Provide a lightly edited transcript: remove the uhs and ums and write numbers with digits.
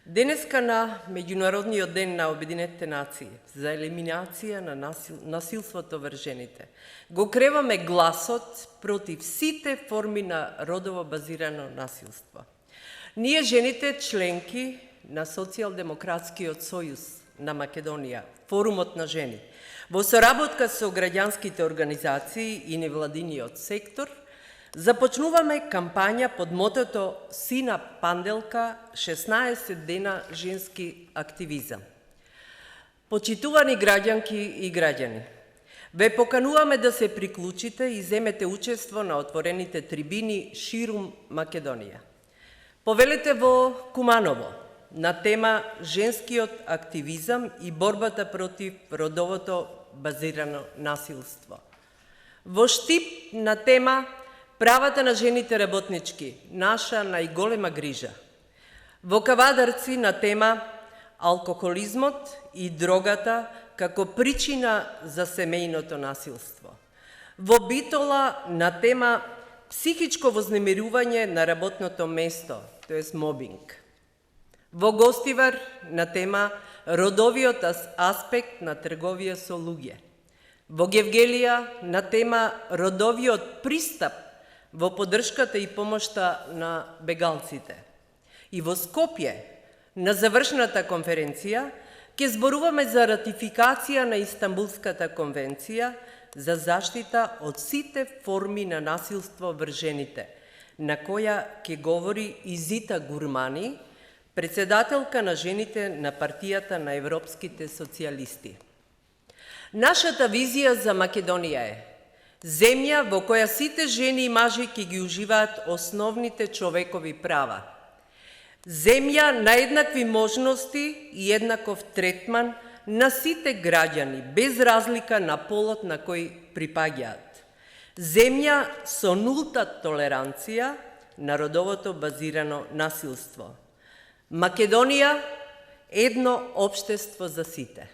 Денеска на Меѓународниот ден на Обединетите нации за елиминација на насилството врз жените го креваме гласот против сите форми на родово базирано насилство. Ние жените членки на Социјалдемократскиот сојуз на Македонија, Форумот на жени, во соработка со граѓанските организации и невладиниот сектор, започнуваме кампања под мотото Сина Панделка 16 дена женски активизам. Почитувани граѓанки и граѓани, ве покануваме да се приклучите и земете учество на отворените трибини ширум Македонија. Повелете во Куманово на тема женскиот активизам и борбата против родовото базирано насилство. Во Штип на тема правата на жените работнички, наша најголема грижа. Во Кавадарци на тема алкохолизмот и дрогата како причина за семејното насилство. Во Битола на тема психичко вознемирување на работното место, тоест мобинг. Во Гостивар на тема родовиот аспект на трговија со луѓе. Во Гевгелија на тема родовиот пристап во поддршката и помошта на бегалците. И во Скопје, на завршната конференција, ќе зборуваме за ратификација на Истанбулската конвенција за заштита од сите форми на насилство врз жените, на која ќе говори Изита Гурмани, председателка на жените на партијата на европските социјалисти. Нашата визија за Македонија е земја во која сите жени и мажи ќе ги уживаат основните човекови права. Земја на еднакви можности и еднаков третман на сите граѓани, без разлика на полот на кој припаѓаат. Земја со нулта толеранција на родовото базирано насилство. Македонија – едно општество за сите.